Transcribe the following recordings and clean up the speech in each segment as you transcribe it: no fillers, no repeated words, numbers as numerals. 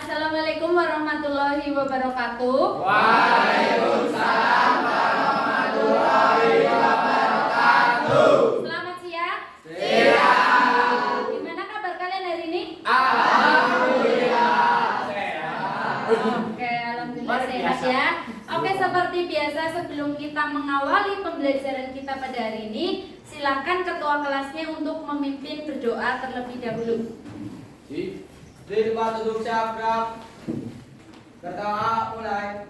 Assalamualaikum warahmatullahi wabarakatuh. Waalaikumsalam warahmatullahi wabarakatuh. Selamat siang. Siang. Gimana kabar kalian hari ini? Alhamdulillah sehat. Oke, alhamdulillah sehat ya. Oke, seperti biasa sebelum kita mengawali pembelajaran kita pada hari ini, silakan ketua kelasnya untuk memimpin berdoa terlebih dahulu. Di tempat duduk siap. Pertama mulai.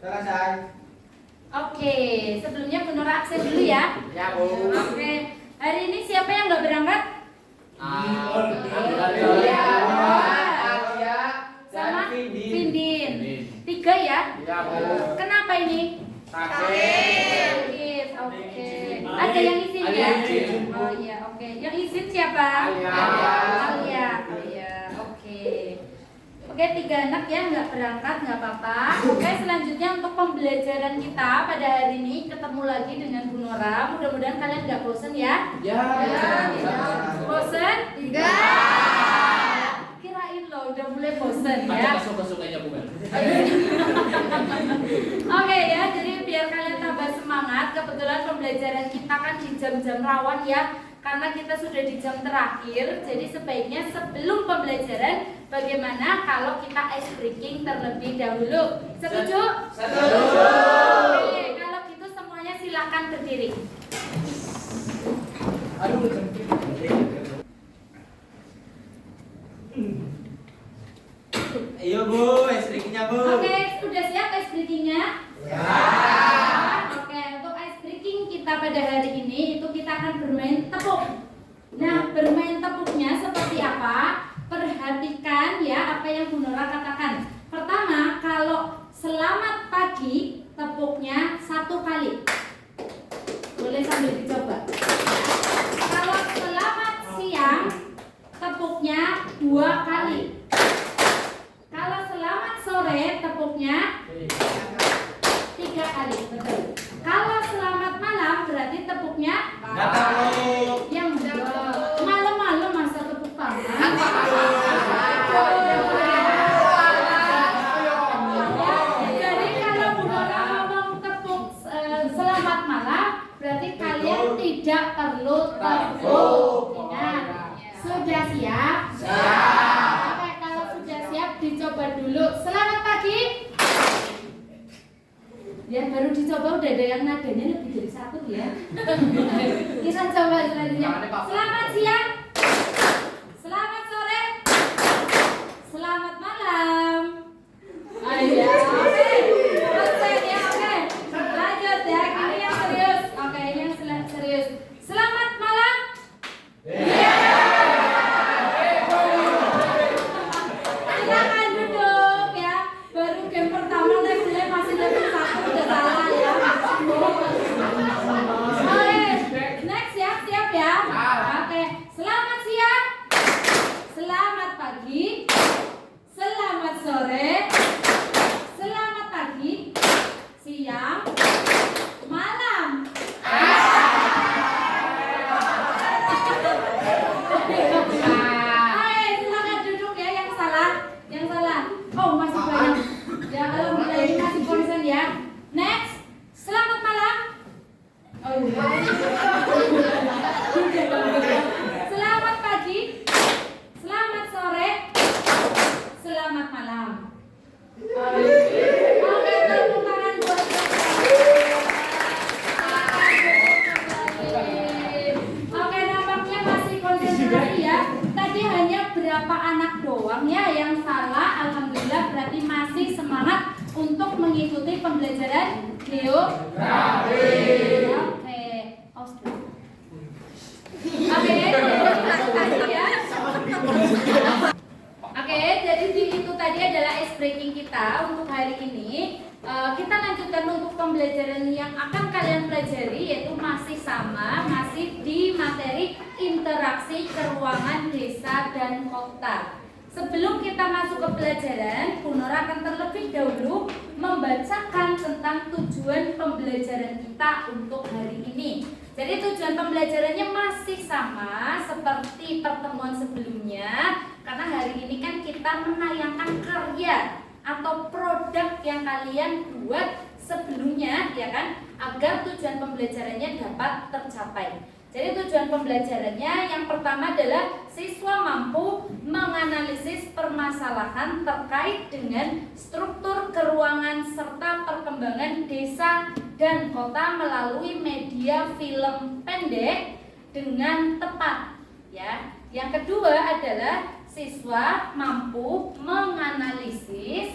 Selesai. Oke, sebelumnya Bu Nur absen dulu ya. Ya, Bu. Oke, hari ini siapa yang nggak berangkat? Alhamdulillah. Alia Sama dan Vindin. Vindin. 3 ya? Ya, Bu. Kenapa ini? Sakit. Oke. Ada yang izin Ada ya? yang izin. Oh iya, oke. Yang izin siapa? Alia. Alia. Oh iya, oke. Oke, 3 anak ya nggak berangkat, nggak apa-apa. Oke, selanjutnya untuk pembelajaran kita pada hari ini ketemu lagi dengan Bu Nora. Mudah-mudahan kalian nggak bosen ya? Ya. Bosen? Tidak. Kirain loh udah mulai bosen ya. Suka-sukanya bukan. Oke ya, jadi biar kalian tambah semangat. Kebetulan pembelajaran kita kan di jam-jam rawan ya, karena kita sudah di jam terakhir. Jadi sebaiknya sebelum pembelajaran, bagaimana kalau kita ice breaking terlebih dahulu? Setuju? Setuju. Oke, kalau gitu semuanya silakan berdiri. Aduh, Iya Bu, istrinya Bu. Oke, sudah siap ice breakingnya? Ya. Oke, untuk ice breaking kita pada hari ini itu kita akan bermain tepuk. Nah, bermain tepuknya seperti apa? Perhatikan ya apa yang Bu Nora katakan. Pertama, kalau selamat pagi tepuknya 1 kali. Boleh sambil dicoba. Kalau selamat siang tepuknya 2 kali. Kalau selamat sore tepuknya 3 kali, betul. Kalau selamat malam berarti tepuknya Nggak tahu. yang malam-malam masa tepuk tangan. Jadi kalau Bu Nora ngomong tepuk selamat malam berarti kalian tidak perlu tepuk. Ingat, sudah siap? Siap. Oke, kalau sudah siap dicoba dulu. Selamat pagi. Ya baru dicoba udah ada yang nadanya lebih dari 1 ya. Kita coba selanjutnya. Selamat siang. Selamat sore. Selamat malam. Ayo. Oke. Selesai ya, oke. Lanjut ya. Ini yang serius. Oke, ini yang serius. Selamat malam. Silakan duduk ya. Baru game pertama levelnya masih level 1 udah salah ya. Oke, next ya, siap ya. Oke, selamat siang, selamat pagi, selamat sore, selamat pagi, siang, malam. Hai, silakan duduk ya yang salah. Oh, masih banyak. Ya, alhamdulillah ini masih konsen ya. Next, selamat malam. Oh, iya. Selamat pagi. Selamat sore. Selamat malam. Oke, tepuk tangan buat Oke, nampaknya masih konsentrasi ya. Tadi hanya berapa anak doang ya yang salah. Alhamdulillah berarti masih semangat untuk mengikuti pembelajaran geografi. Oke. Oh, sudah. Oke, tadi ya. Oke, jadi itu tadi adalah ice breaking kita untuk hari ini. Kita lanjutkan untuk pembelajaran yang akan kalian pelajari, yaitu masih sama, masih di materi interaksi keruangan desa dan kota. Sebelum kita masuk ke pelajaran, Bu Nora akan terlebih dahulu membacakan tentang tujuan pembelajaran kita untuk hari ini. Jadi tujuan pembelajarannya masih sama seperti pertemuan sebelumnya, karena hari ini kan kita menayangkan karya atau produk yang kalian buat sebelumnya, ya kan, agar tujuan pembelajarannya dapat tercapai. Jadi tujuan pembelajarannya yang pertama adalah siswa mampu menganalisis permasalahan terkait dengan struktur keuangan serta perkembangan desa dan kota melalui media film pendek dengan tepat, ya. Yang kedua adalah siswa mampu menganalisis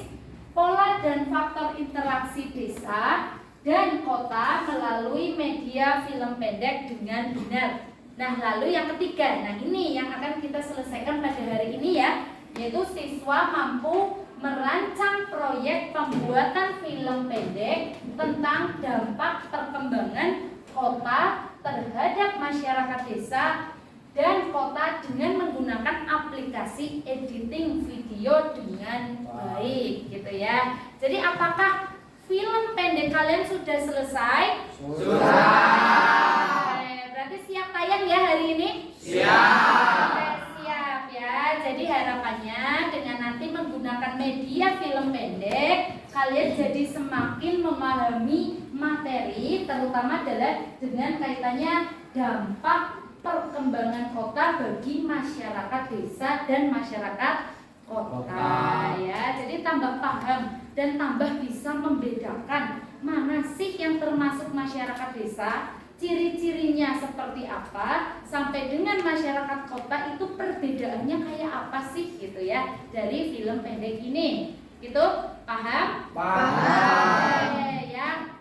pola dan faktor interaksi desa dan kota melalui media film pendek dengan benar. Nah, lalu yang ketiga, nah ini yang akan kita selesaikan pada hari ini ya, yaitu siswa mampu merancang proyek pembuatan film pendek tentang dampak perkembangan kota terhadap masyarakat desa dan kota dengan menggunakan aplikasi editing video dengan baik, gitu ya. Jadi apakah film pendek kalian sudah selesai? Sudah. Berarti siap tayang ya hari ini? Siap. Oke, siap ya. Jadi harapannya dengan nanti menggunakan media film pendek, kalian jadi semakin memahami materi, terutama adalah dengan kaitannya dampak perkembangan kota bagi masyarakat desa dan masyarakat kota ya. Jadi tambah paham dan tambah bisa membedakan mana sih yang termasuk masyarakat desa, ciri-cirinya seperti apa, sampai dengan masyarakat kota itu perbedaannya kayak apa sih gitu ya dari film pendek ini. Gitu, paham? Paham. Ya.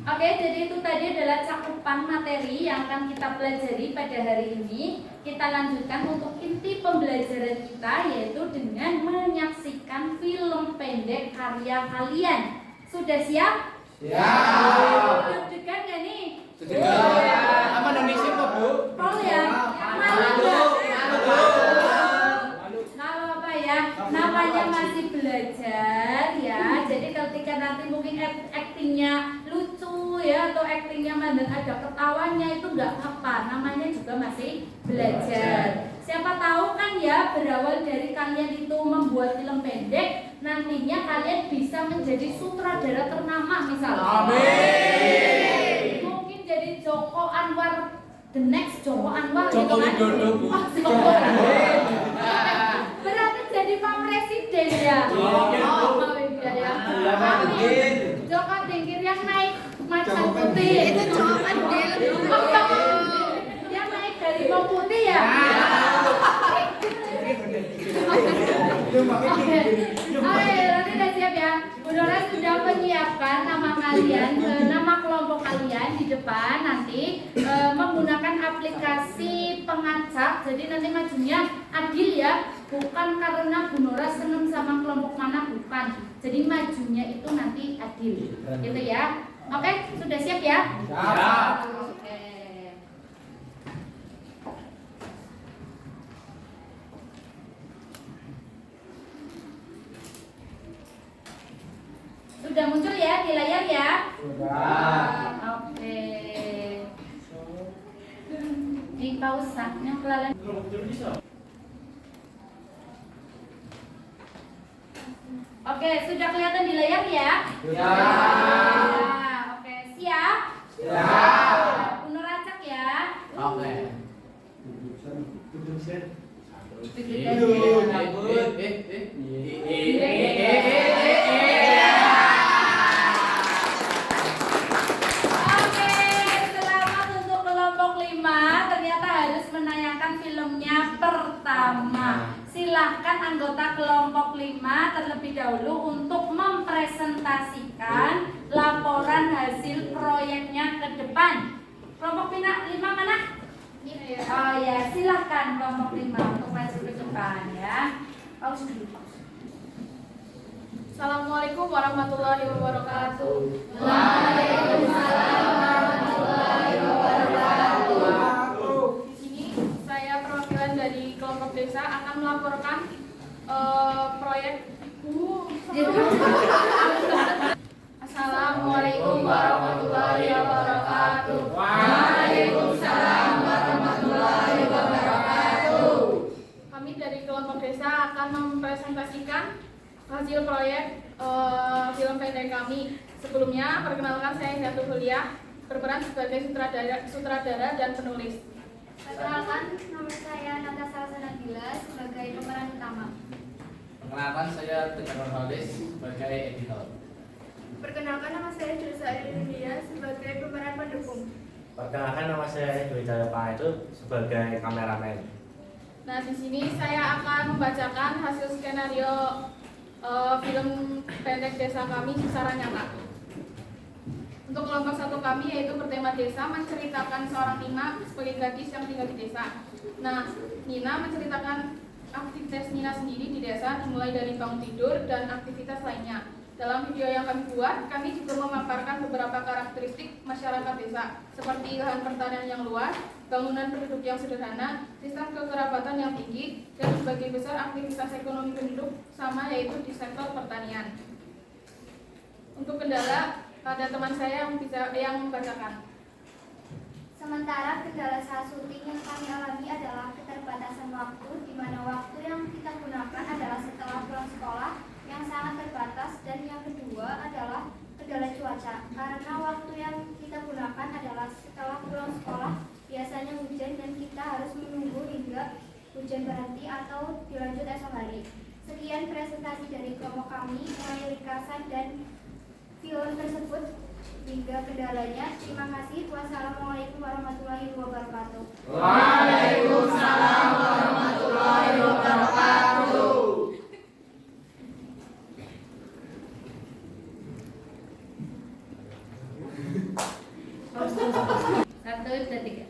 Oke, jadi itu tadi adalah cakupan materi yang akan kita pelajari pada hari ini. Kita lanjutkan untuk inti pembelajaran kita, yaitu dengan menyaksikan film pendek karya kalian. Sudah siap? Siap. Deg-degan gak nih? Deg-degan. Apa Indonesia kok, Bu? Oh ya, malu nggak? Nggak apa-apa ya, namanya masih belajar ya. Jadi ketika nanti mungkin aktingnya lucu ya, atau aktingnya mandan ada ketawanya, itu nggak apa, namanya juga masih belajar. Siapa tahu kan ya, berawal dari kalian itu membuat film pendek, nantinya kalian bisa menjadi sutradara ternama misalnya. Amin. Mungkin jadi Joko Anwar, the next Joko Anwar Joko gitu kan. Widodo, Bu. Oh, Joko. Berarti jadi Pak Presiden ya. Oh, iya ya. Amin. Joko Tingkir yang naik macan putih. Itu Joko Andil. Yang naik dari bawang putih ya. Oke, nanti udah siap ya. Bu Dora sudah menyiapkan nama kalian, nama kelompok kalian di depan nanti menggunakan aplikasi pengacak. Jadi nanti majunya adil ya, bukan karena Bu Nora seneng sama kelompok mana, bukan. Jadi majunya itu nanti adil, gitu ya. Oke, sudah siap ya? Siap. Oke. Sudah muncul ya di layar ya? Sudah. Oke. Di pausanya kelalen. Oke, sudah kelihatan di layar ya? Siap. Ya, oke, siap? Siap. Punur acak ya? Oke. Bikin Hidup, aja. nyambut. Oke, selamat untuk kelompok 5. Ternyata harus menayangkan filmnya pertama. Silahkan anggota kelompok 5 terlebih dahulu untuk mempresentasikan laporan hasil proyeknya ke depan. Kelompok 5 mana? Oh ya, silahkan kelompok 5 untuk maju ke depan ya. Paus dulu. Assalamualaikum warahmatullahi wabarakatuh. Waalaikumsalam warahmatullahi wabarakatuh. Di sini saya perwakilan dari kelompok desa akan melaporkan proyekku. Assalamualaikum warahmatullahi wabarakatuh. hasil proyek film pendek kami. Sebelumnya, perkenalkan saya Hidayatul Huliah, berperan sebagai sutradara dan penulis. Perkenalkan, nama saya Natasha Sanabila sebagai pemeran utama. Perkenalkan, saya Tegar Nurhalis sebagai editor. Perkenalkan, nama saya Julisa India sebagai pemeran pendukung. Perkenalkan, nama saya Dwi Jayapaa itu sebagai kameramen. Nah, di sini saya akan membacakan hasil skenario film pendek desa kami secara nyata. Untuk kelompok satu kami yaitu bertema desa, menceritakan seorang Nina sebagai gadis yang tinggal di desa. Nah, Nina menceritakan aktivitas Nina sendiri di desa dimulai dari bangun tidur dan aktivitas lainnya. Dalam video yang kami buat, kami juga memaparkan beberapa karakteristik masyarakat desa, seperti lahan pertanian yang luas, bangunan penduduk yang sederhana, sistem kekerabatan yang tinggi, dan sebagai besar aktivitas ekonomi penduduk sama yaitu di sektor pertanian. Untuk kendala, ada teman saya yang membacakan. Sementara kendala saat syuting yang kami alami adalah keterbatasan waktu, di mana waktu yang kita gunakan adalah setelah pulang sekolah yang sangat terbatas, dan yang kedua adalah kendala cuaca, karena waktu yang kita gunakan adalah setelah pulang sekolah biasanya hujan dan kita harus menunggu hingga hujan berhenti atau dilanjut esok hari. Sekian presentasi dari kelompok kami mengenai ringkasan dan film tersebut hingga kendalanya. Terima kasih. Wassalamualaikum warahmatullahi wabarakatuh. Waalaikumsalam warahmatullahi wabarakatuh. Satu, dua, tiga.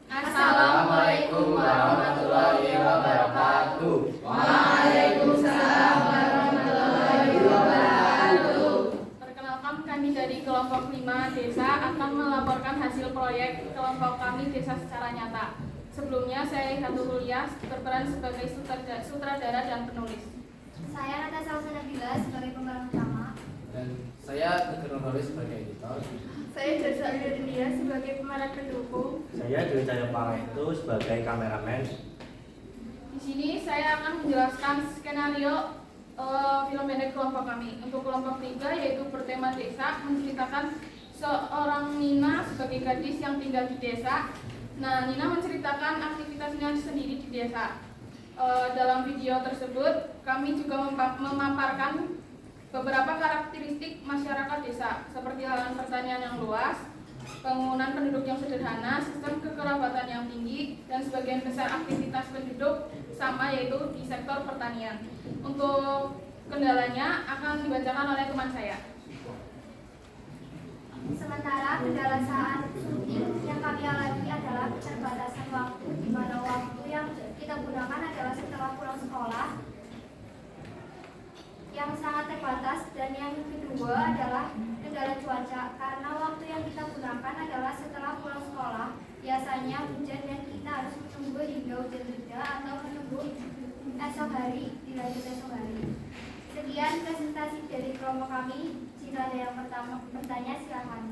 Assalamualaikum warahmatullahi wabarakatuh. Waalaikumsalam warahmatullahi wabarakatuh. Perkenalkan, kami dari kelompok 5 desa akan melaporkan hasil proyek kelompok kami desa secara nyata. Sebelumnya, saya Hidayatul Huliah berperan sebagai sutradara dan penulis. Saya Natasha Sanabila sebagai pemeran utama. Dan saya Tegar Nurhalis sebagai editor. Saya Julisa India sebagai pemeran pendukung. Saya Dwi Jayapaa itu sebagai kameramen. Di sini saya akan menjelaskan skenario film pendek kelompok kami. Untuk kelompok 3 yaitu bertema desa, menceritakan seorang Nina sebagai gadis yang tinggal di desa. Nah, Nina menceritakan aktivitasnya sendiri di desa. Dalam video tersebut, kami juga memaparkan beberapa karakteristik masyarakat desa, seperti lahan pertanian yang luas, bangunan penduduk yang sederhana, sistem kekerabatan yang tinggi, dan sebagian besar aktivitas penduduk sama yaitu di sektor pertanian. Untuk kendalanya akan dibacakan oleh teman saya. Sementara kendala saat syuting yang kami alami adalah keterbatasan waktu, di mana waktu yang kita gunakan adalah setelah pulang sekolah yang sangat terbatas, dan yang kedua adalah kendala cuaca, karena waktu yang kita gunakan adalah setelah pulang sekolah biasanya hujan dan kita harus menunggu hingga hujan reda atau menunggu esok hari, dilanjut esok hari. Sekian presentasi dari kelompok kami. Jika ada yang pertama bertanya, silakan.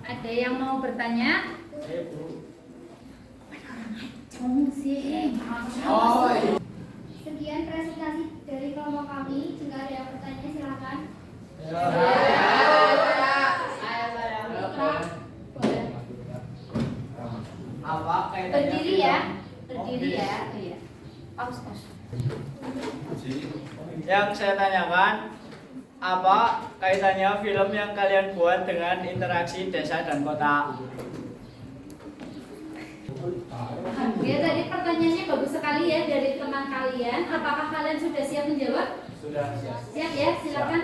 Ada yang mau bertanya? Saya Bu. Ngomong sih. Oh, iya. Sekian presentasi dari kelompok kami. Jika ada yang bertanya, silakan. Apa kaitannya? Berdiri ya. Berdiri ya. Oh, iya. Paus. Yang saya tanyakan, apa kaitannya film yang kalian buat dengan interaksi desa dan kota? Ya, tadi pertanyaannya bagus sekali ya dari teman kalian. Apakah kalian sudah siap menjawab? Sudah siap. Siap ya, silakan.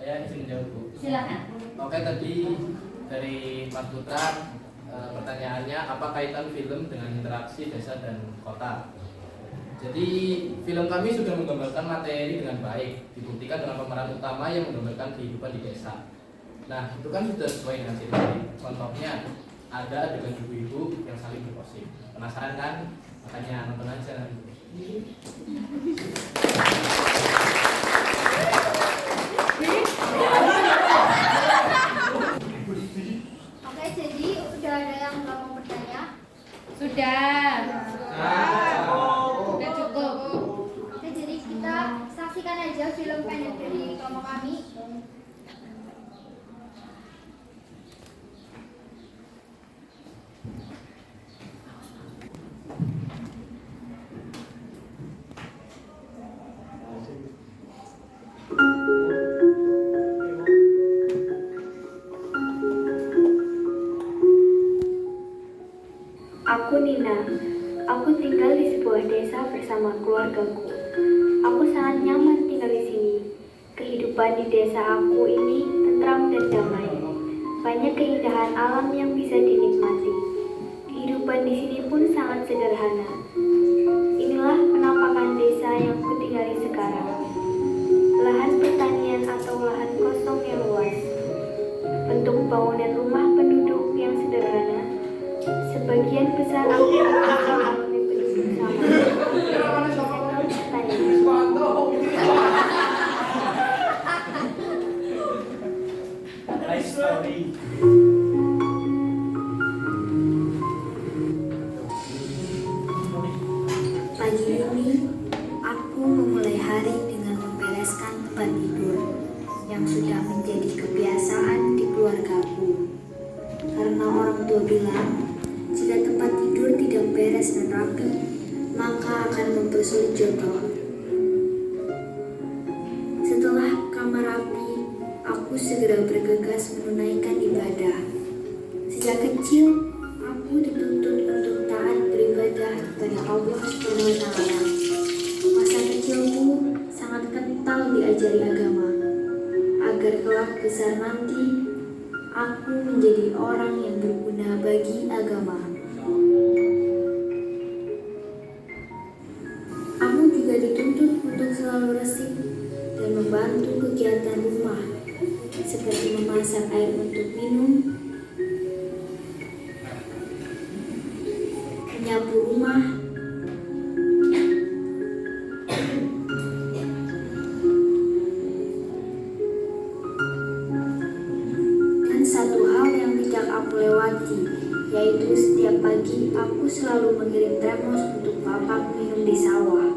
Saya izin menjawab, Bu. Silakan. Oke, tadi dari Mas Putra pertanyaannya apa kaitan film dengan interaksi desa dan kota. Jadi film kami sudah menggambarkan materi dengan baik, dibuktikan dengan pemeran utama yang menggambarkan kehidupan di desa. Nah, itu kan sudah sesuai dengan cerita. Contohnya ada adegan ibu-ibu yang saling bergosip. Penasaran kan? Makanya nonton aja nanti. Oke, jadi sudah ada yang mau bertanya? Sudah. Sudah cukup. Oke, jadi kita saksikan aja saja film pendek dari kelompok kami. Aku Nina. Aku tinggal di sebuah desa bersama keluargaku. Aku sangat nyaman tinggal di sini. Kehidupan di desa aku ini tentram dan damai. Banyak keindahan alam yang bisa dinikmati. Kehidupan di sini pun sangat sederhana. Inilah penampakan desa yang kutinggali sekarang. Lahan pertanian atau lahan kosong yang luas. Bentuk bangunan rumah penduduk yang sederhana. Sebagian besar aktivitas alami penduduk sama di sektor pertanian. Nice story. Pagi ini, aku memulai hari dengan membereskan tempat tidur yang sudah menjadi kebiasaan di keluargaku. Karena orang tua bilang, jika tempat tidur tidak beres dan rapi, maka akan mempersulit jodoh. Setelah kamar rapi, aku segera bergegas menunaikan ibadah. Sejak kecil, aku dituntut untuk taat beribadah kepada Allah SWT. Masa kecilku sangat kental diajari agama, agar kelak besar nanti aku menjadi orang yang berguna bagi agama. Aku juga dituntut untuk selalu resik dan membantu kegiatan rumah, seperti memasak air untuk minum, menyapu rumah, dan satu hal yang tidak aku lewati, yaitu setiap pagi aku selalu mengirim termos untuk bapak minum di sawah.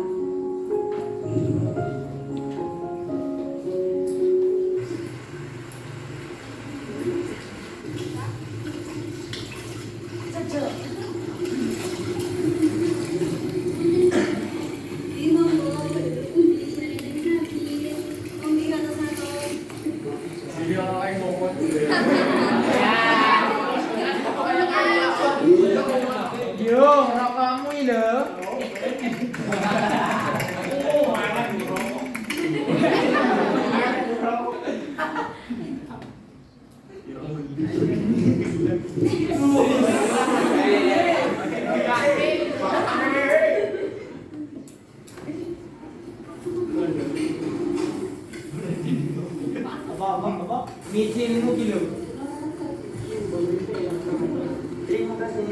Yo, ora kamu iki lho. Apa? Micinmu ki lho. Terima kasih.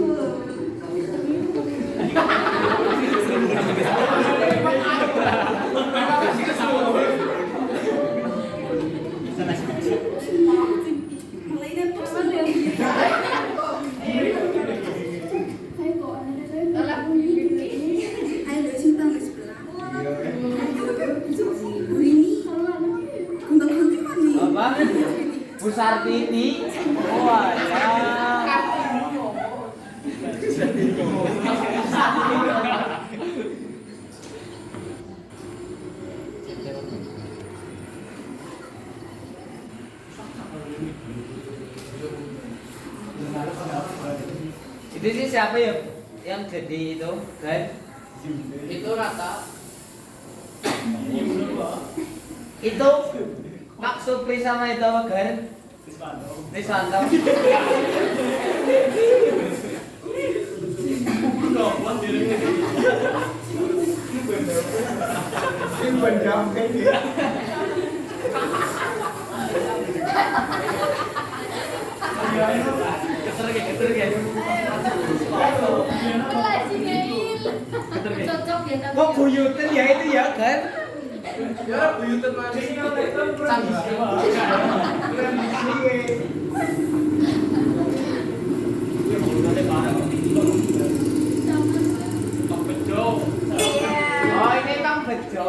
Apa? Bu Sartini. Wah, ya. Itu sih siapa ya yang jadi itu kan? Itu Rata. Itu Kak Supri sama itu apa kan? Riswanto. Cocok ya tapi. Kok buyutan ya itu ya kan? Ya, buyutan manis. Oh ini Kang Bejo.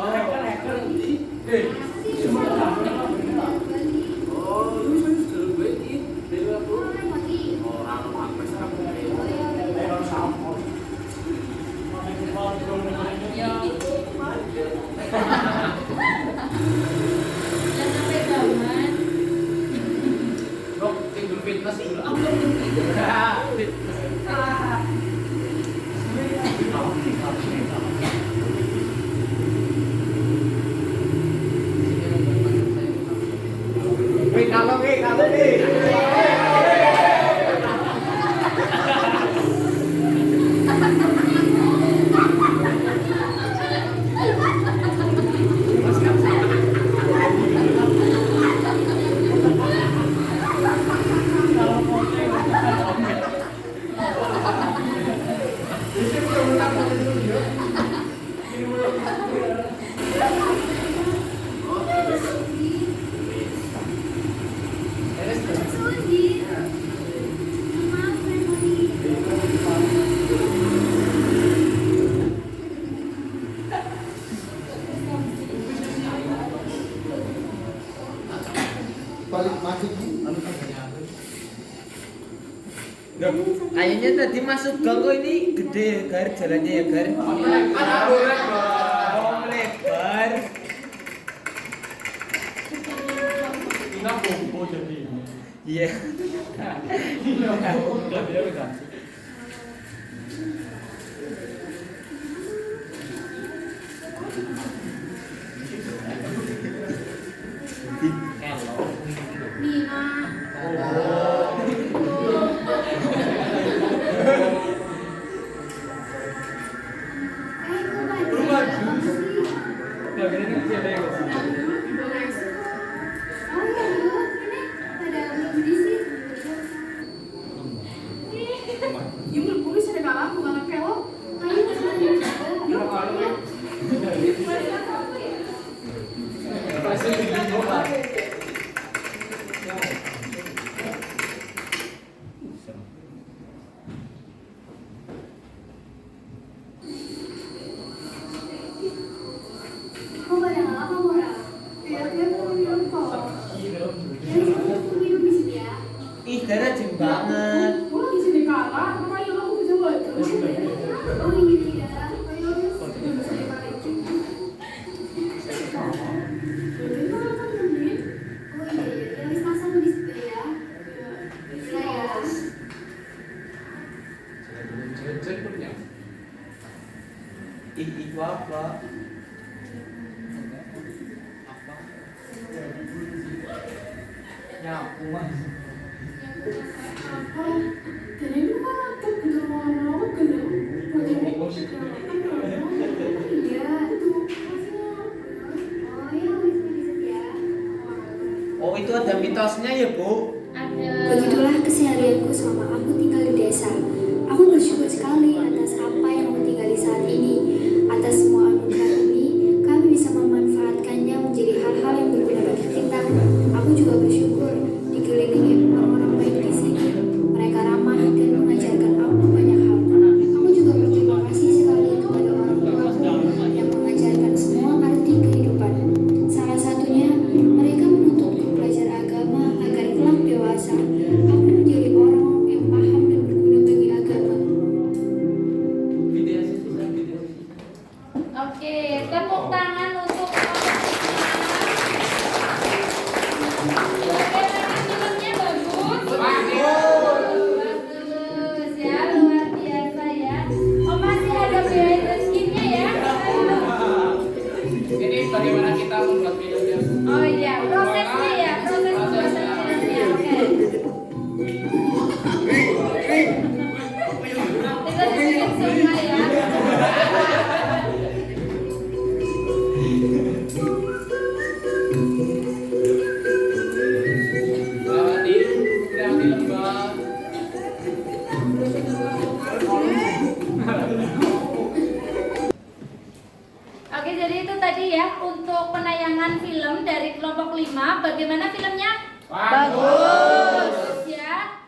Kayaknya tadi masuk gang kok ini gede ya Gar, jalannya ya Gar. Oh melebar. Kita bobo jadi. Iya. Ih, Gar rajin banget. Ih, itu apa? Nyapu mas. Oh, itu ada mitosnya ya, Bu? Begitulah keseharianku selama aku tinggal di desa. Aku bersyukur sekali atas apa yang aku tinggali saat ini. Atas semua anugerah ini, kami bisa memanfaatkannya menjadi hal-hal yang berguna bagi kita. Aku juga bersyukur dikelilingi orang-orang baik di sini. Mereka ramah dan mengajarkan aku banyak hal. Aku juga berterima kasih sekali kepada orang tuaku yang mengajarkan semua arti kehidupan. Salah satunya, mereka menuntutku belajar agama agar kelak dewasa aku menjadi orang yang paham dan berguna bagi agama. Oke, tepuk tangan untuk bagaimana filmnya bagus? Bagus ya, luar biasa ya. Oh masih ada behind the scene-nya ya? Ini bagaimana kita membuat filmnya? Oh iya, prosesnya ya, proses pembuatan filmnya. Oke. Kita disiplin semua ya. Kreatif banget. Oke, jadi itu tadi ya untuk penayangan film dari kelompok 5. Bagaimana filmnya? Bagus ya.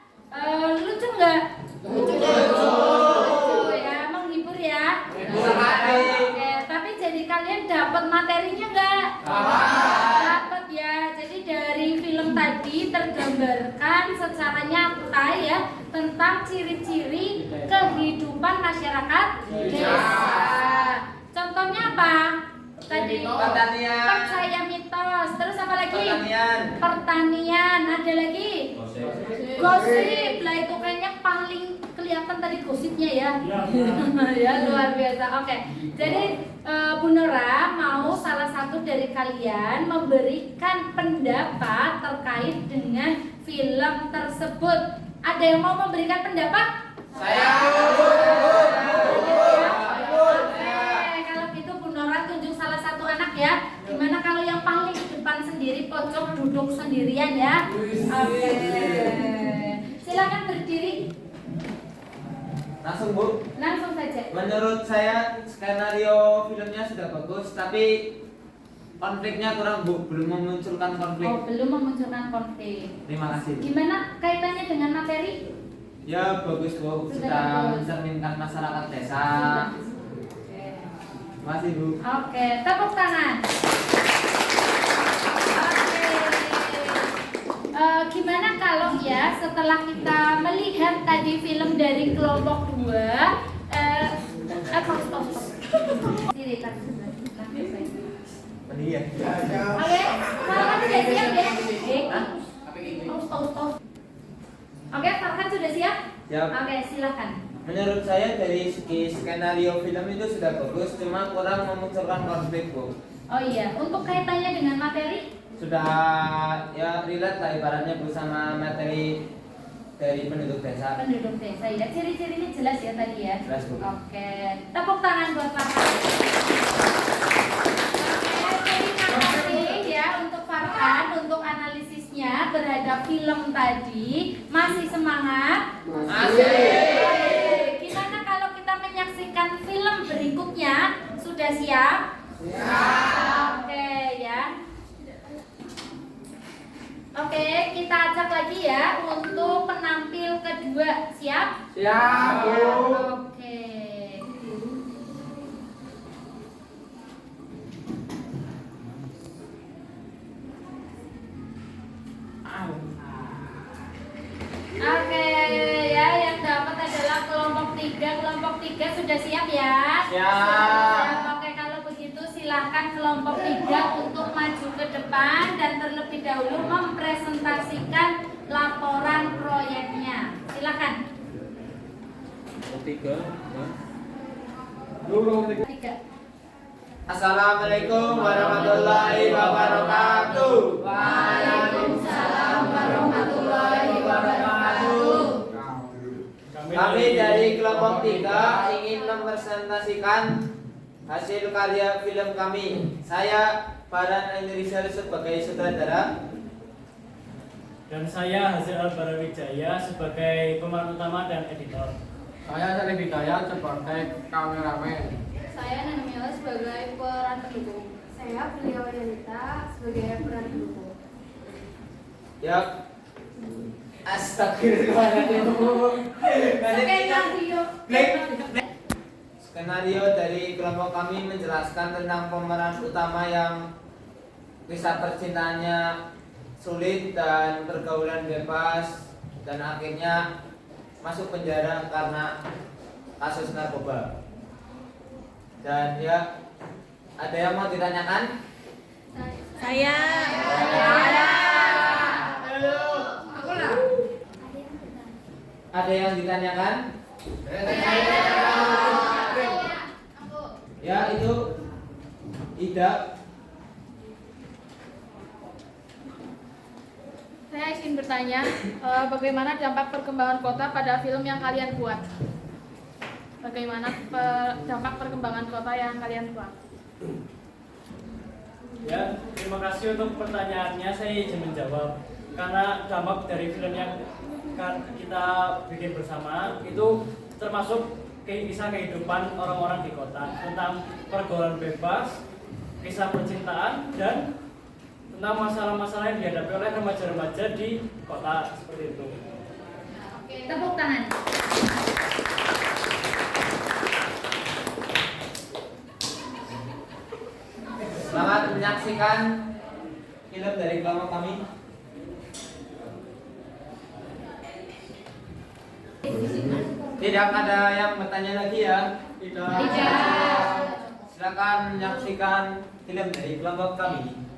Lucu nggak? Lucu ya, menghibur ya. Oke, tapi jadi kalian dapat materinya nggak? Dapat ya. Jadi dari film tadi tergambarkan secara nyata ya tentang ciri-ciri kehidupan masyarakat desa. Contohnya apa? Tadi Pertanian. percaya mitos. Terus apa lagi? Pertanian. Ada lagi? Gosip. Lah itu kayaknya paling kelihatan tadi gosipnya ya. Ya luar biasa. Oke. Jadi Bu Nora mau salah satu dari kalian memberikan pendapat terkait dengan film tersebut. Ada yang mau memberikan pendapat? Saya. Oke, kalau gitu Bu Nora tunjuk salah satu anak ya. Gimana kalau yang paling depan sendiri, pojok duduk sendirian ya? Oke. Silakan berdiri. Langsung, Bu. Langsung saja. Menurut saya skenario filmnya sudah bagus, tapi konfliknya kurang, Bu. Belum memunculkan konflik. Oh, belum memunculkan konflik. Terima kasih. Gimana kaitannya dengan materi? Ya bagus, Bu. Sudah Sudah bagus. mencerminkan masyarakat desa. Oke. Terima kasih, Bu. Oke, tepuk tangan. Oke. Gimana kalau ya setelah kita melihat tadi film dari kelompok 2 stop. Sini, taruh sebelah. Iya. Oke, Farhan sudah siap ya? Oke, Farhan sudah siap? Siap. Oke, silakan. Menurut saya dari segi skenario film itu sudah bagus, cuma kurang memunculkan konflik, Bu. Oh iya, untuk kaitannya dengan materi? Sudah ya relate lah ibaratnya Bu sama materi dari penduduk desa. Penduduk desa ya, ciri-cirinya jelas ya tadi ya? Jelas, Bu. Oke, tepuk tangan buat Farhan. Oke, terima kasih ya untuk Farhan, untuk analisisnya terhadap film tadi. Masih semangat? Masih. Gimana kalau kita menyaksikan film berikutnya? Sudah siap? Siap. Oke ya. Oke, kita ajak lagi ya untuk penampil kedua. Siap? Siap, Bu. Oke. Oke, ya yang dapat adalah kelompok 3. Kelompok 3 sudah siap ya? Siap. Oke, kalau begitu silahkan kelompok 3 untuk maju ke depan dan terlebih dahulu mempresentasikan laporan proyeknya. Silakan. 3. 3. Assalamualaikum warahmatullahi wabarakatuh. Waalaikumsalam warahmatullahi wabarakatuh. Kami dari kelompok 3 ingin mempresentasikan hasil karya film kami. Saya Farhan Indrisal sebagai sutradara. Dan saya Hasil Albarawijaya sebagai pemeran utama dan editor. Saya Salih Hidayat sebagai kameramen. Saya Nana Mila sebagai peran pendukung. Saya Priya Wanita sebagai peran pendukung. Ya. Astagfirullahaladzim. Skenario dari kelompok kami menjelaskan tentang pemeran utama yang kisah percintaannya sulit dan pergaulan bebas dan akhirnya masuk penjara karena kasus narkoba. Dan ya, ada yang mau ditanyakan? Saya. Aku lah. Ada yang ditanyakan? Ya, itu Ida. Saya ingin bertanya, bagaimana dampak perkembangan kota pada film yang kalian buat? Bagaimana dampak perkembangan kota yang kalian buat? Ya, terima kasih untuk pertanyaannya. Saya izin menjawab karena dampak dari film yang kita bikin bersama itu termasuk kisah kehidupan orang-orang di kota tentang pergaulan bebas, kisah percintaan, dan tentang masalah-masalah yang dihadapi oleh remaja-remaja di kota seperti itu. Oke, tepuk tangan. Selamat menyaksikan film dari kelompok kami. Tidak ada yang bertanya lagi ya? Tidak. Silakan menyaksikan film dari kelompok kami.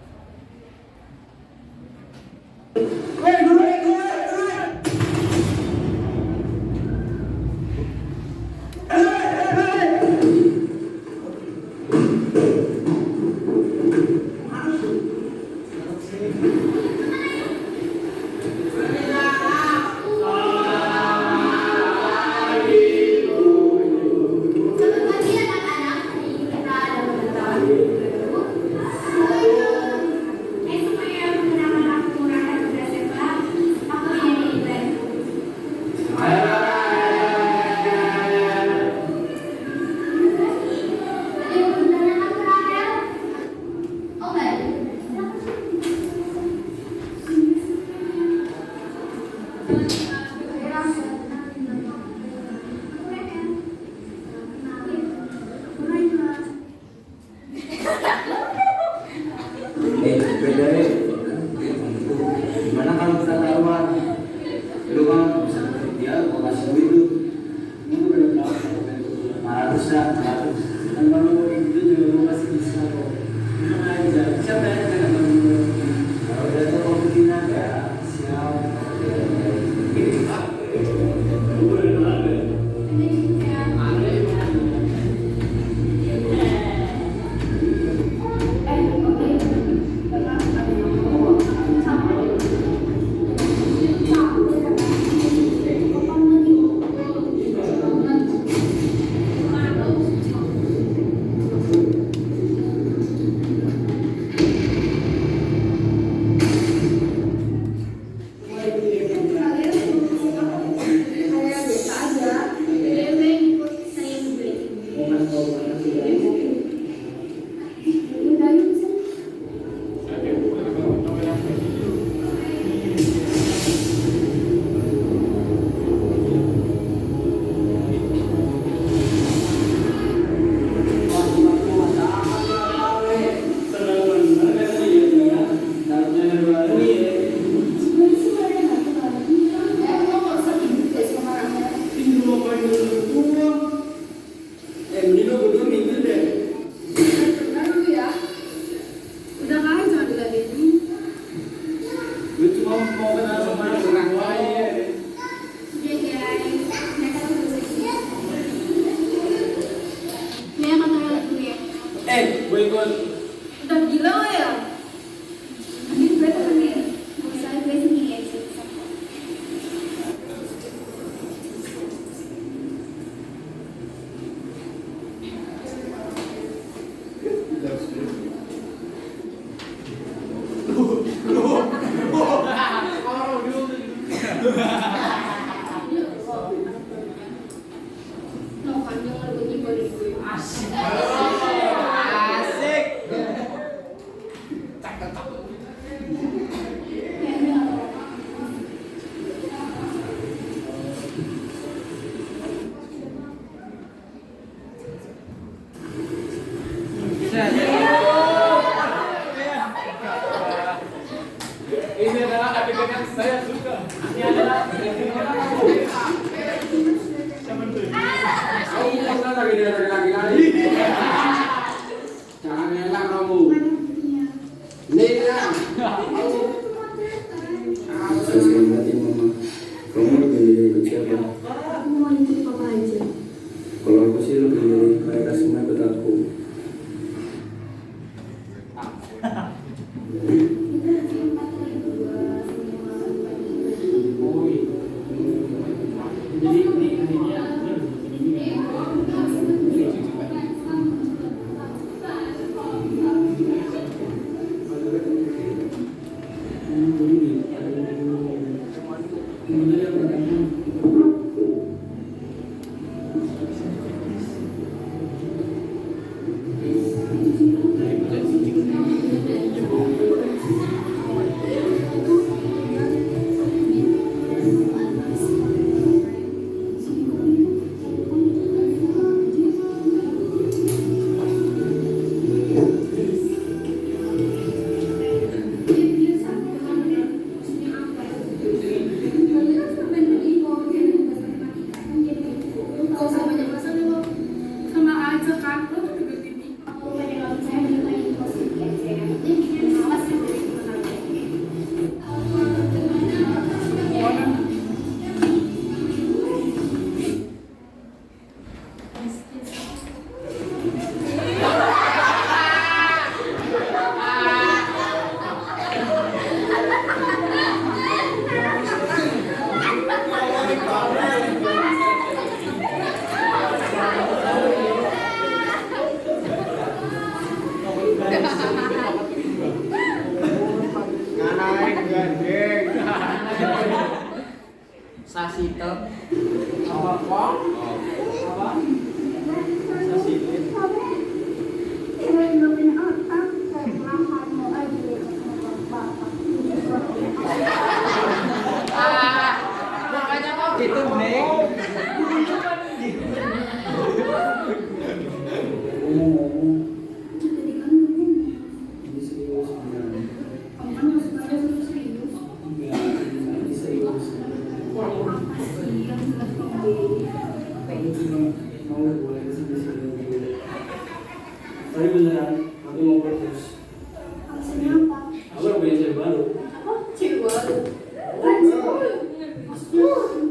bisa kan. Dan kalau itu juga masih bisa kok. Tenang aja, siapa yang akan kamu? Kalau udah tahu kamu bilang ya, siap. Udah gila lo ya? Ini gue temenin. Misalnya gue sendiri aja. No, kan jangan rebutin balik gue. Asik. Ini adalah adegan yang saya suka. Ini adalah Jangan ngelak kamu. Nih kan. Saya sekali mati mama. Kamu lebih milih ikut siapa? Aku mau ikut papa aja. Kalau aku sih lebih milih mereka semua ikut aku. Sasito. Apa? Sasito. Makanya kok gitu, Neng. mau boleh kesini dulu. Tapi beneran, aku mau propose. Maksudnya apa? Aku udah punya cewek baru. Apa? Cewek baru?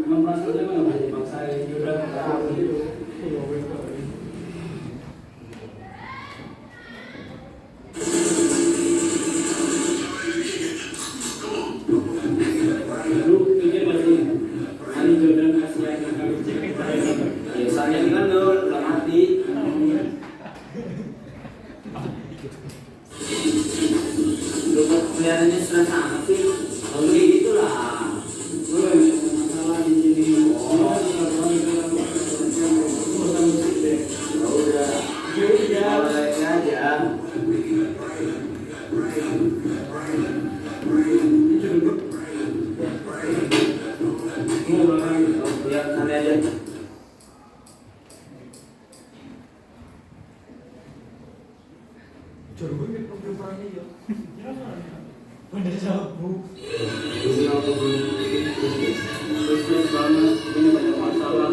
Emang perasaan saya nggak bisa dipaksain. Dia udah kata gitu. Lalu pikir pasti Ali Jordan Asia yang kami ya saya kan udah mati. Lu kok kelihatannya stres amat sih? Lalu kayak gitu lah. Gue gak bisa masalah di sini. Oh, urusan musik deh. Ya udah. Boleh aja. Lihat sana aja. Terus banget, ini banyak masalah.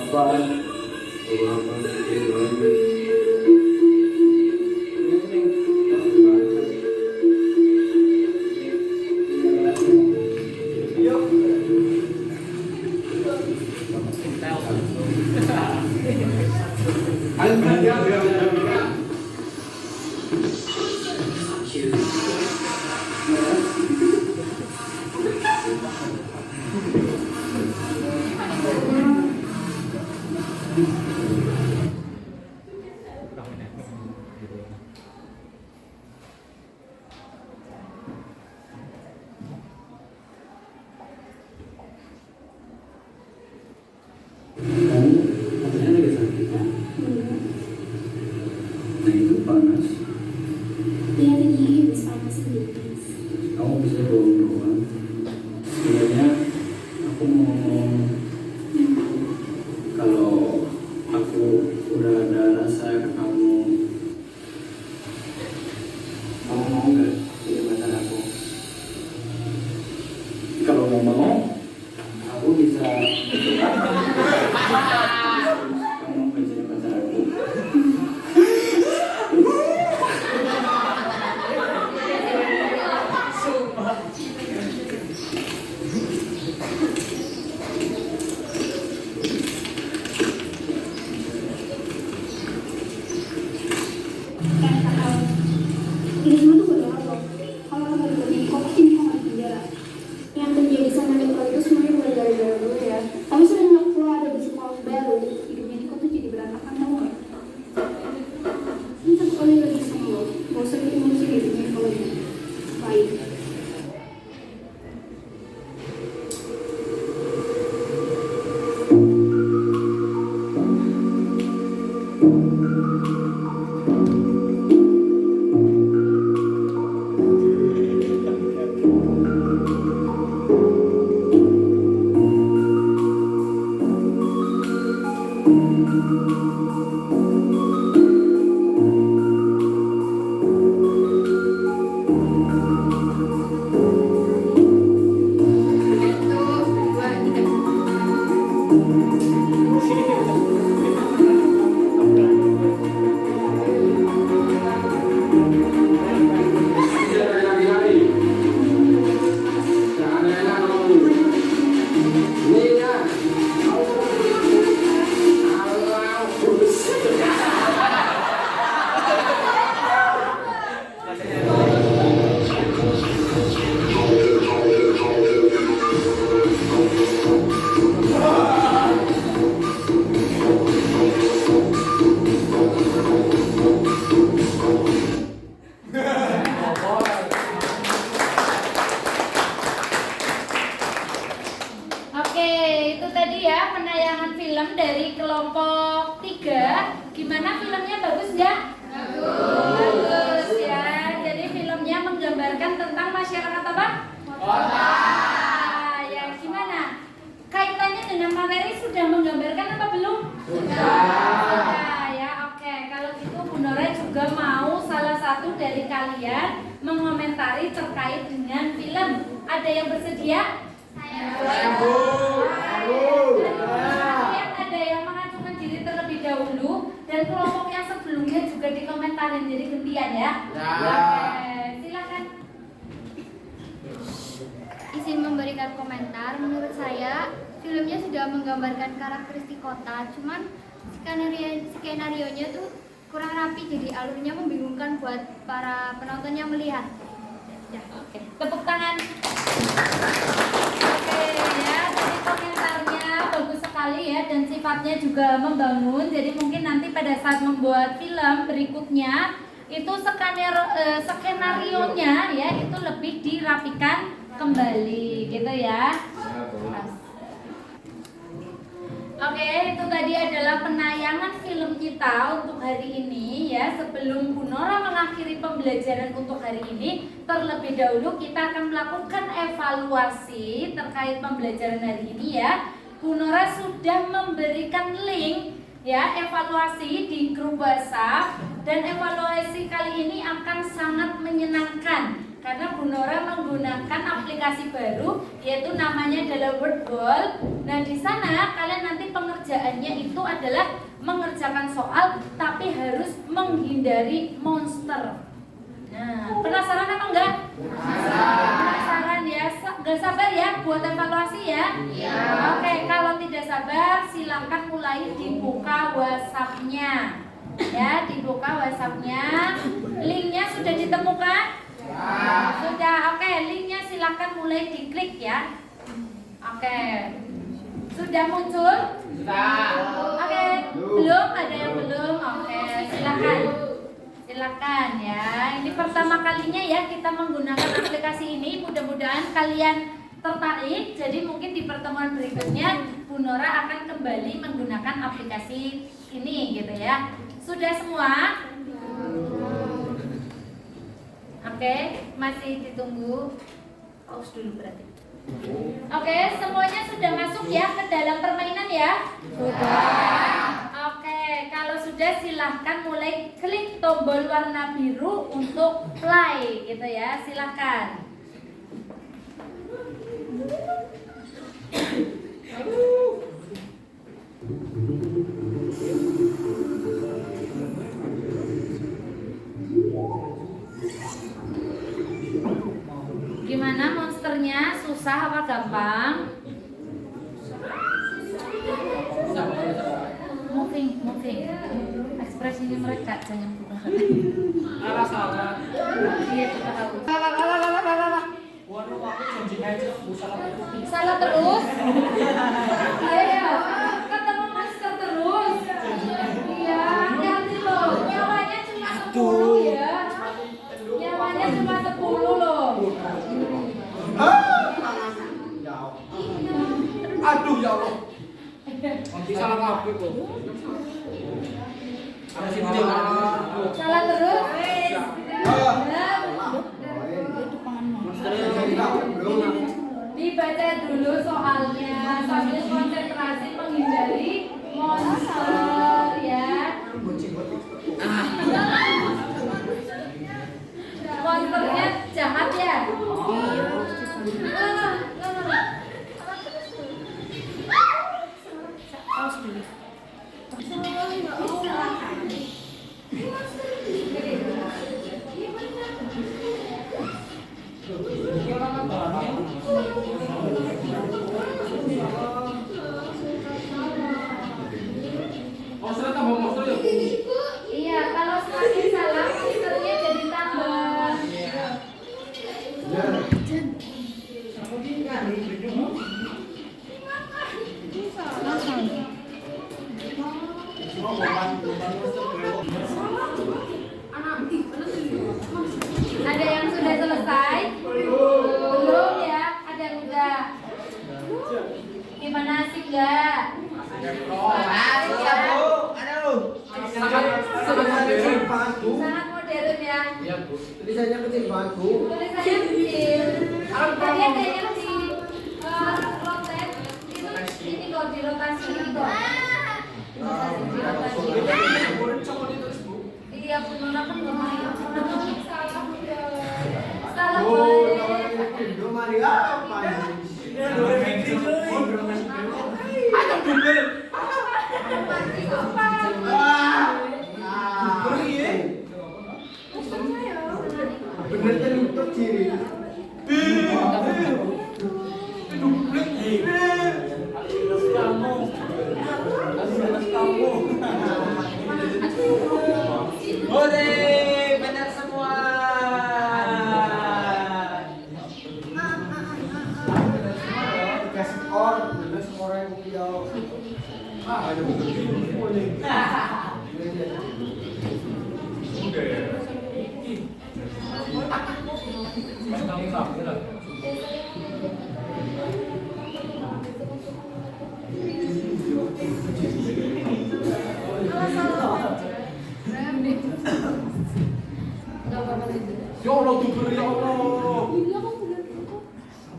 Apaan? Kamu katanya lagi sakit ya? Nah itu panas. Dia tadi habis panas sedikit. Kamu bisa doang. Sebenarnya aku mau ngomong kalau aku udah ada rasa ke kamu. Kamu mau nggak jadi pacar aku? Kalau nggak mau, aku bisa. Kamu mau jadi pacar aku? Ini semua tuh bodoh apa? Kalau lo gak jadi kok pasti Niko gak di penjara. Yang terjadi sama Niko itu semuanya bukan gara-gara gue ya. Tapi semenjak lo ada di sekolah baru, hidupnya Niko tuh jadi berantakan, tau gak? Ini satu kali lagi sama lo, gak usah bikin ngurusin hidupnya Niko lagi. Baik. Oke, itu tadi ya penayangan film dari kelompok 3. Gimana filmnya, bagus nggak? Bagus ya. Jadi filmnya menggambarkan tentang masyarakat apa? Kota. Ya, gimana? Kaitannya dengan materi sudah menggambarkan apa belum? Sudah ya, oke. Kalau gitu Bu Nora juga mau salah satu dari kalian mengomentari terkait dengan film. Ada Ada yang bersedia? Saya Ada yang mengajukan diri terlebih dahulu dan kelompok yang sebelumnya juga dikomentarin, jadi gantian ya. Oke, silakan. izin memberikan komentar. Menurut saya filmnya sudah menggambarkan karakteristik kota, cuman skenario-nya tuh kurang rapi, jadi alurnya membingungkan buat para penonton yang melihat. Ya. Oke, tepuk tangan. Oke ya, tadi komentarnya bagus sekali ya dan sifatnya juga membangun. Jadi mungkin nanti pada saat membuat film berikutnya itu skenario-nya ya itu lebih dirapikan kembali gitu ya. Oke, itu tadi adalah penayangan film kita untuk hari ini ya. Sebelum Bu Nora mengakhiri pembelajaran untuk hari ini, terlebih dahulu kita akan melakukan evaluasi terkait pembelajaran hari ini ya. Bu Nora sudah memberikan link ya evaluasi di grup WhatsApp dan evaluasi kali ini akan sangat menyenangkan karena Bu Nora menggunakan aplikasi baru yaitu namanya adalah Wordball. Nah di sana kalian nanti pengerjaannya itu adalah mengerjakan soal tapi harus menghindari monster. Nah penasaran apa enggak? Penasaran ya? Gak sabar ya buat evaluasi ya? Iya. Oke, kalau tidak sabar silakan mulai dibuka WhatsApp-nya. Ya, dibuka WhatsApp-nya. Linknya sudah ditemukan? Sudah, oke, linknya silakan mulai diklik ya. Oke, sudah muncul? Sudah. Oke, belum? Ada yang belum? Oke, silakan. Silakan ya. Ini pertama kalinya ya kita menggunakan aplikasi ini. Mudah-mudahan kalian tertarik. Jadi mungkin di pertemuan berikutnya Bu Nora akan kembali menggunakan aplikasi ini gitu ya. Sudah semua? Oke, masih ditunggu. Pause dulu berarti. Oke, semuanya sudah masuk ya ke dalam permainan ya? Sudah. Oke, kalau sudah silahkan mulai klik tombol warna biru untuk play gitu ya. Silahkan. Gimana monsternya? Susah apa gampang? Moving. Ekspresinya mereka jangan berubah. Salah. Iya, kita tahu. Waduh, aku janji aja Salah terus? Iya, ketemu monster terus. Iya, hati-hati loh. Nyawanya cuma 10 ya. Nyawanya cuma 10 loh. Aduh ya Allah. Nanti salah kabeh kok. Salah terus? Dibaca dulu soalnya sambil konsentrasi menghindari monster ya. Monsternya jahat ya? Pause dulu. Monster tambah monster ya. Mari apa ini? Ayo Google. Bener kan untuk ciri. Hore, benar semua. Kasih or, bener semua orang yang jauh. Ada Ya Allah, tuber ya Allah.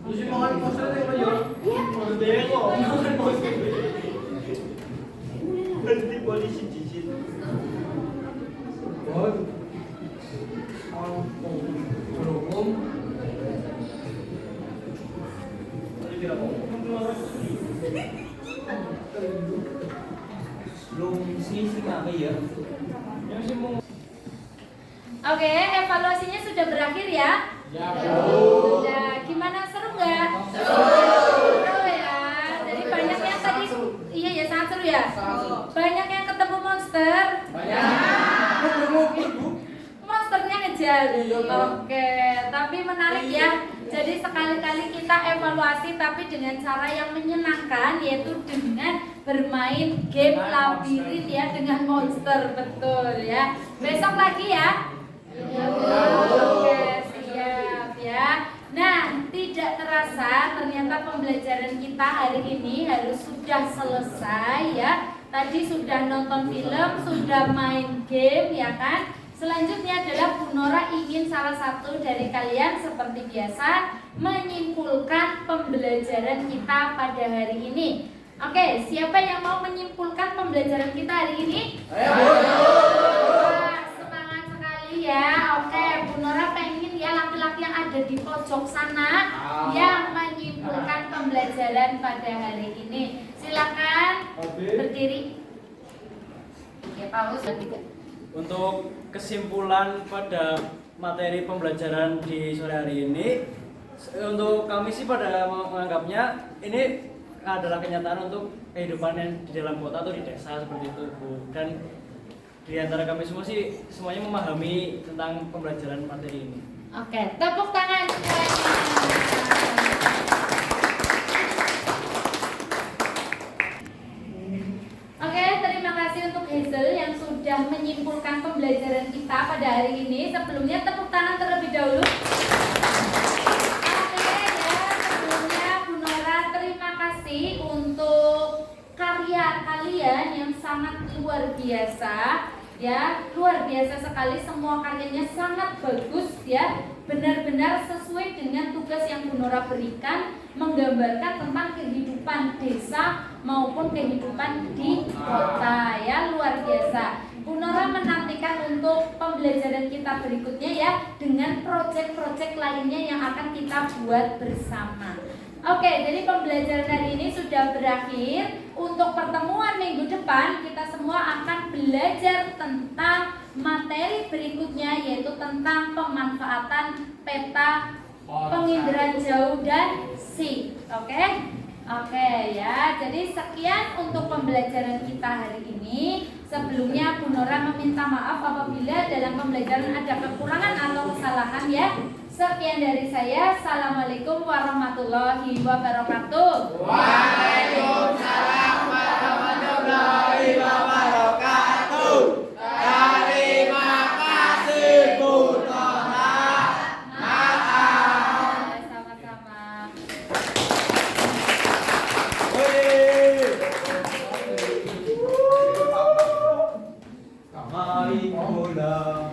Terus makan poster apa ya? Berhenti polisi di sini. Belum sini apa ya? Oke, evaluasinya sudah berakhir ya? Ya. Sudah. Gimana, seru nggak? Seru ya. Jadi banyak yang tadi, iya ya, sangat seru ya. Banyak yang ketemu monster. Monsternya ngejar. Oke, tapi menarik ya. Jadi sekali-kali kita evaluasi tapi dengan cara yang menyenangkan, yaitu dengan bermain game labirin ya dengan monster, betul ya. Besok lagi ya. Oke, siap ya. Nah, tidak terasa ternyata pembelajaran kita hari ini harus sudah selesai ya. Tadi sudah nonton film, sudah main game ya kan. Selanjutnya adalah Bu Nora ingin salah satu dari kalian seperti biasa menyimpulkan pembelajaran kita pada hari ini. Oke, siapa yang mau menyimpulkan pembelajaran kita hari ini? Wah, semangat sekali ya. Oke, Bu Nora pengen ya laki-laki yang ada di pojok sana yang menyimpulkan pembelajaran pada hari ini. Silakan berdiri. Ya, paus juga. Untuk kesimpulan pada materi pembelajaran di sore hari ini, untuk kami sih pada menganggapnya ini adalah kenyataan untuk kehidupan yang di dalam kota atau di desa seperti itu, Bu. Dan di antara kami semua sih semuanya memahami tentang pembelajaran materi ini. Oke, tepuk tangan semuanya. Oke, terima kasih untuk Hazel yang sudah menyimpulkan pembelajaran kita pada hari ini. Sebelumnya tepuk tangan terlebih dahulu. Oke ya, sebelumnya Bu Nora terima kasih untuk karya kalian yang sangat luar biasa. Ya, luar biasa sekali, semua karyanya sangat bagus ya. Benar-benar sesuai dengan tugas yang Bu Nora berikan, menggambarkan tentang kehidupan desa maupun kehidupan di kota ya, luar biasa. Bu Nora menantikan untuk pembelajaran kita berikutnya ya, dengan proyek-proyek lainnya yang akan kita buat bersama. Oke, jadi pembelajaran hari ini sudah berakhir. Untuk pertemuan minggu depan kita semua akan belajar tentang materi berikutnya, yaitu tentang pemanfaatan peta penginderaan jauh dan SIG. Oke ya. Jadi sekian untuk pembelajaran kita hari ini. Sebelumnya Bu Nora meminta maaf apabila dalam pembelajaran ada kekurangan atau kesalahan ya. Sekian dari saya. Assalamualaikum warahmatullahi wabarakatuh. Waalaikumsalam warahmatullahi wabarakatuh. Terima kasih Bu Nora. Maaf. Sama-sama. Kamari bola.